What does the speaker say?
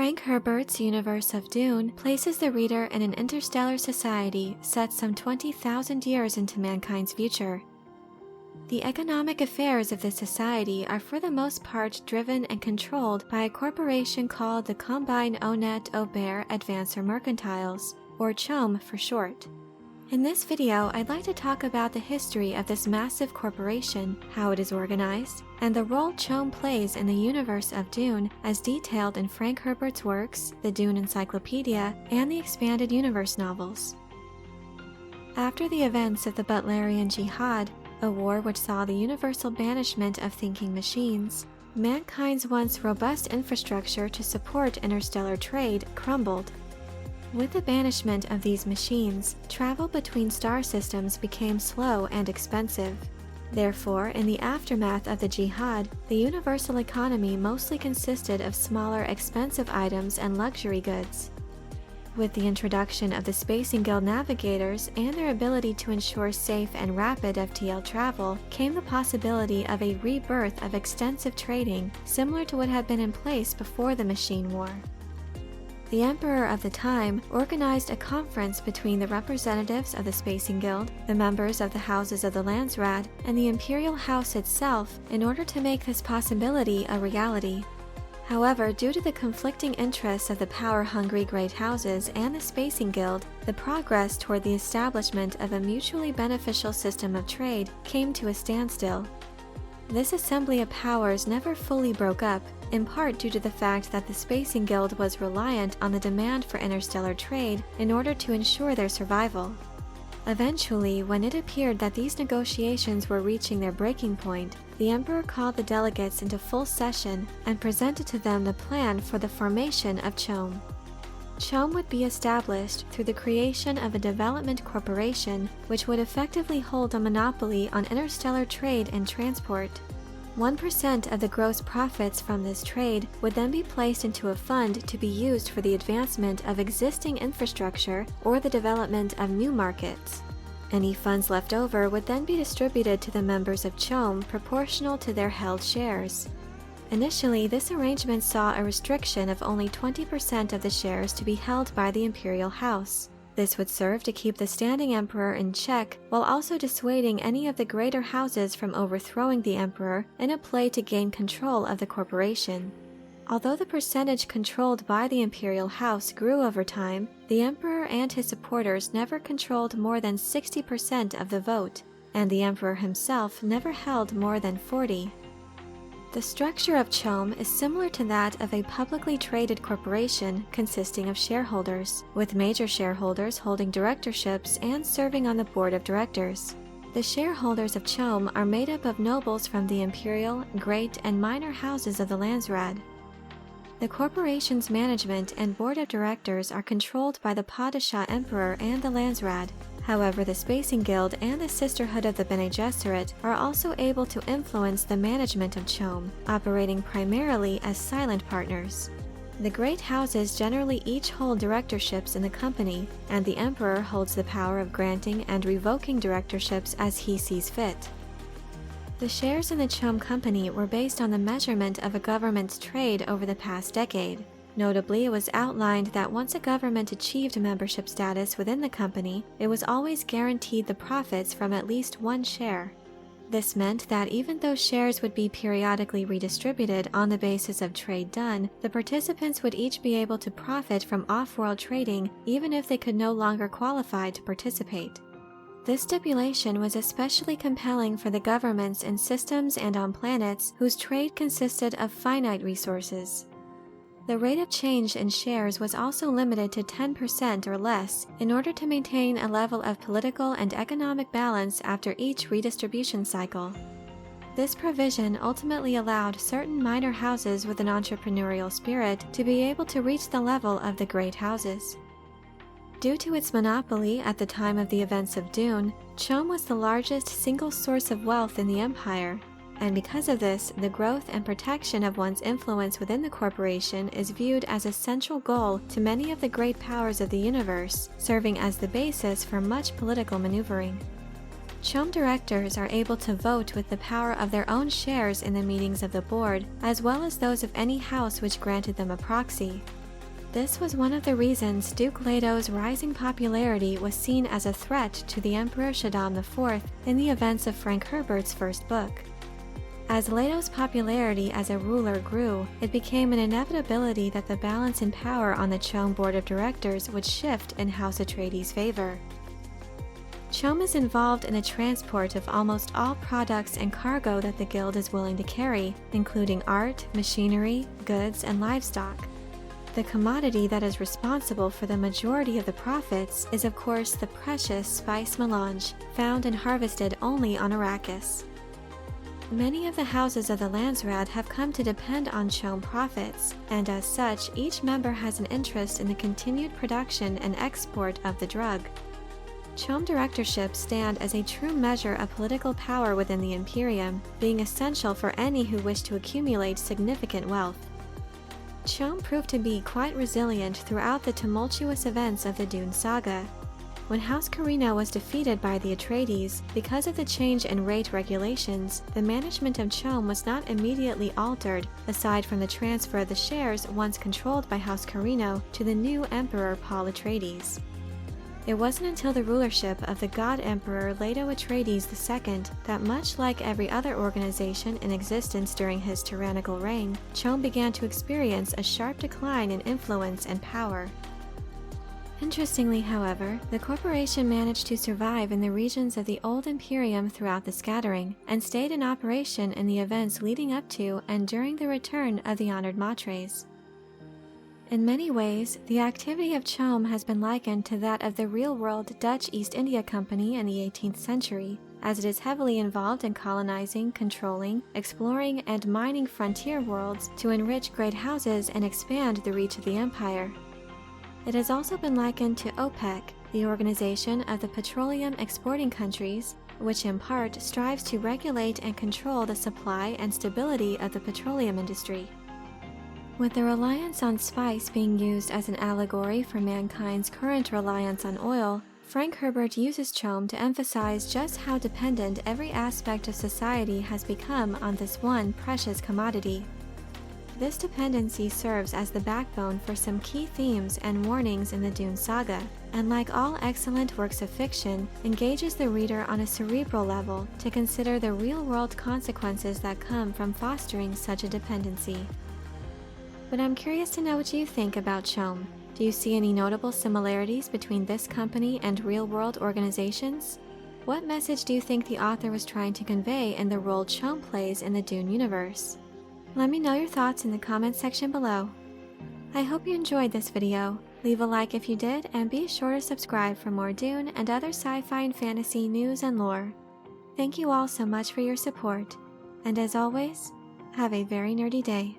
Frank Herbert's universe of Dune places the reader in an interstellar society set some 20,000 years into mankind's future. The economic affairs of this society are for the most part driven and controlled by a corporation called the Combine Honnête Aubert Advancer Mercantiles, or CHOAM for short. In this video, I'd like to talk about the history of this massive corporation, how it is organized, and the role CHOAM plays in the universe of Dune as detailed in Frank Herbert's works, the Dune Encyclopedia, and the Expanded Universe novels. After the events of the Butlerian Jihad, a war which saw the universal banishment of thinking machines, mankind's once robust infrastructure to support interstellar trade crumbled. With the banishment of these machines, travel between star systems became slow and expensive. Therefore, in the aftermath of the Jihad, the universal economy mostly consisted of smaller, expensive items and luxury goods. With the introduction of the Spacing Guild navigators and their ability to ensure safe and rapid FTL travel, came the possibility of a rebirth of extensive trading, similar to what had been in place before the Machine War. The Emperor of the time organized a conference between the representatives of the Spacing Guild, the members of the Houses of the Landsraad, and the Imperial House itself in order to make this possibility a reality. However, due to the conflicting interests of the power-hungry Great Houses and the Spacing Guild, the progress toward the establishment of a mutually beneficial system of trade came to a standstill. This assembly of powers never fully broke up, in part due to the fact that the Spacing Guild was reliant on the demand for interstellar trade in order to ensure their survival. Eventually, when it appeared that these negotiations were reaching their breaking point, the Emperor called the delegates into full session and presented to them the plan for the formation of CHOAM. CHOAM would be established through the creation of a development corporation which would effectively hold a monopoly on interstellar trade and transport. 1% of the gross profits from this trade would then be placed into a fund to be used for the advancement of existing infrastructure or the development of new markets. Any funds left over would then be distributed to the members of CHOAM proportional to their held shares. Initially, this arrangement saw a restriction of only 20% of the shares to be held by the Imperial House. This would serve to keep the standing Emperor in check, while also dissuading any of the greater houses from overthrowing the Emperor in a play to gain control of the corporation. Although the percentage controlled by the Imperial House grew over time, the Emperor and his supporters never controlled more than 60% of the vote, and the Emperor himself never held more than 40%. The structure of CHOAM is similar to that of a publicly traded corporation consisting of shareholders, with major shareholders holding directorships and serving on the board of directors. The shareholders of CHOAM are made up of nobles from the imperial, great, and minor houses of the Landsraad. The corporation's management and board of directors are controlled by the Padishah Emperor and the Landsraad. However, the Spacing Guild and the Sisterhood of the Bene Gesserit are also able to influence the management of CHOAM, operating primarily as silent partners. The great houses generally each hold directorships in the company, and the Emperor holds the power of granting and revoking directorships as he sees fit. The shares in the CHOAM company were based on the measurement of a government's trade over the past decade. Notably, it was outlined that once a government achieved membership status within the company, it was always guaranteed the profits from at least one share. This meant that even though shares would be periodically redistributed on the basis of trade done, the participants would each be able to profit from off-world trading even if they could no longer qualify to participate. This stipulation was especially compelling for the governments in systems and on planets whose trade consisted of finite resources. The rate of change in shares was also limited to 10% or less in order to maintain a level of political and economic balance after each redistribution cycle. This provision ultimately allowed certain minor houses with an entrepreneurial spirit to be able to reach the level of the great houses. Due to its monopoly at the time of the events of Dune, CHOAM was the largest single source of wealth in the Empire, and because of this, the growth and protection of one's influence within the corporation is viewed as a central goal to many of the great powers of the universe, serving as the basis for much political maneuvering. CHOAM directors are able to vote with the power of their own shares in the meetings of the board, as well as those of any house which granted them a proxy. This was one of the reasons Duke Leto's rising popularity was seen as a threat to the Emperor Shaddam IV in the events of Frank Herbert's first book. As Leto's popularity as a ruler grew, it became an inevitability that the balance in power on the CHOAM board of directors would shift in House Atreides' favor. CHOAM is involved in the transport of almost all products and cargo that the guild is willing to carry, including art, machinery, goods, and livestock. The commodity that is responsible for the majority of the profits is of course the precious spice melange, found and harvested only on Arrakis. Many of the houses of the Landsraad have come to depend on CHOAM profits, and as such, each member has an interest in the continued production and export of the drug. CHOAM directorships stand as a true measure of political power within the Imperium, being essential for any who wish to accumulate significant wealth. CHOAM proved to be quite resilient throughout the tumultuous events of the Dune saga. When House Carino was defeated by the Atreides, because of the change in rate regulations, the management of CHOAM was not immediately altered, aside from the transfer of the shares once controlled by House Carino to the new Emperor Paul Atreides. It wasn't until the rulership of the God Emperor Leto Atreides II that, much like every other organization in existence during his tyrannical reign, CHOAM began to experience a sharp decline in influence and power. Interestingly, however, the corporation managed to survive in the regions of the Old Imperium throughout the scattering, and stayed in operation in the events leading up to and during the return of the honored Matres. In many ways, the activity of CHOAM has been likened to that of the real-world Dutch East India Company in the 18th century, as it is heavily involved in colonizing, controlling, exploring, and mining frontier worlds to enrich great houses and expand the reach of the empire. It has also been likened to OPEC, the Organization of the Petroleum Exporting Countries, which in part strives to regulate and control the supply and stability of the petroleum industry. With the reliance on spice being used as an allegory for mankind's current reliance on oil, Frank Herbert uses CHOAM to emphasize just how dependent every aspect of society has become on this one precious commodity. This dependency serves as the backbone for some key themes and warnings in the Dune saga, and like all excellent works of fiction, engages the reader on a cerebral level to consider the real-world consequences that come from fostering such a dependency. But I'm curious to know what you think about CHOAM. Do you see any notable similarities between this company and real-world organizations? What message do you think the author was trying to convey in the role CHOAM plays in the Dune universe? Let me know your thoughts in the comments section below. I hope you enjoyed this video. Leave a like if you did, and be sure to subscribe for more Dune and other sci-fi and fantasy news and lore. Thank you all so much for your support, and as always, have a very nerdy day.